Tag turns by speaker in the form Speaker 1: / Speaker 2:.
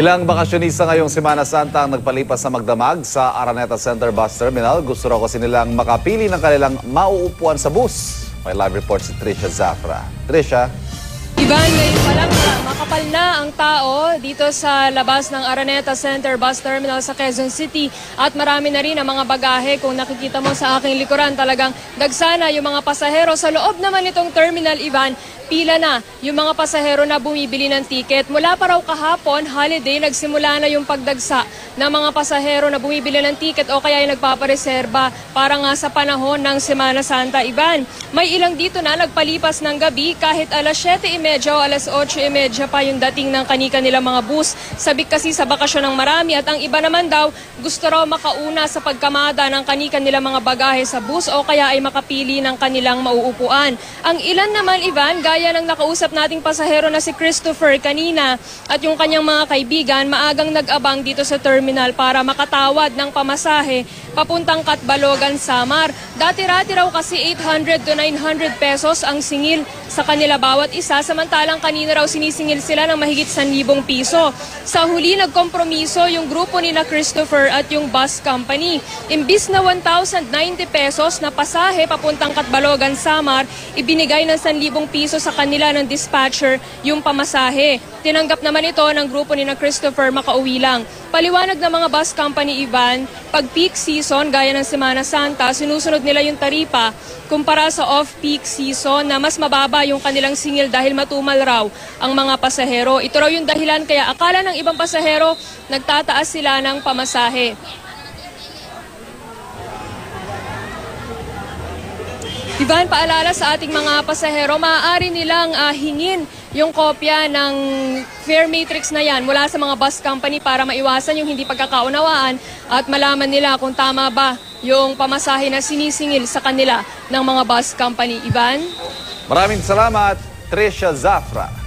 Speaker 1: Ilang bakasyonista ngayong Semana Santa ang nagpalipas sa magdamag sa Araneta Center Bus Terminal. Gusto raw kasi nilang makapili ng kanilang mauupuan sa bus. May live report si Trisha Zafra. Trisha?
Speaker 2: Ivan, ngayon pa lang makapal na ang tao dito sa labas ng Araneta Center Bus Terminal sa Quezon City at marami na rin ang mga bagahe. Kung nakikita mo sa aking likuran, talagang dagsana yung mga pasahero. Sa loob naman itong terminal, Ivan, pila na yung mga pasahero na bumibili ng tiket. Mula pa raw kahapon, holiday, nagsimula na yung pagdagsa ng mga pasahero na bumibili ng tiket o kaya yung nagpapareserba para nga sa panahon ng Semana Santa. Ivan, may ilang dito na nagpalipas ng gabi kahit alas 7:30 o alas 8:30 pa yung dating ng kani-kanilang mga bus. Sabik kasi sa bakasyon ng marami at ang iba naman daw gusto raw makauna sa pagkamada ng kani-kanilang mga bagahe sa bus o kaya ay makapili ng kanilang mauupuan. Ang ilan naman, Ivan, gaya ng nakausap nating pasahero na si Christopher kanina at yung kanyang mga kaibigan, maagang nag-abang dito sa terminal para makatawad ng pamasahe papuntang Catbalogan, Samar. Dati-rati raw kasi 800 to 900 pesos ang singil sa kanila bawat isa, samantalang kanina raw sinisingil sila ng mahigit 1,000 piso. Sa huli, nagkompromiso yung grupo ni na Christopher at yung bus company. Imbis na 1,090 pesos na pasahe papuntang Catbalogan, Samar, ibinigay ng 1,000 piso sa kanila ng dispatcher yung pamasahe. Tinanggap naman ito ng grupo ni na Christopher, makauwi lang. Paliwanag ng mga bus company, Ivan, pag peak season gaya ng Semana Santa, sinusunod nila yung taripa kumpara sa off-peak season na mas mababa yung kanilang singil dahil matumal raw ang mga pasahero. Ito raw yung dahilan kaya akala ng ibang pasahero nagtataas sila ng pamasahe. Ivan, paalala sa ating mga pasahero, maaari nilang hingin yung kopya ng fare matrix na yan mula sa mga bus company para maiwasan yung hindi pagkakaunawaan at malaman nila kung tama ba yung pamasahe na sinisingil sa kanila ng mga bus company. Ivan?
Speaker 1: Maraming salamat, Trisha Zafra.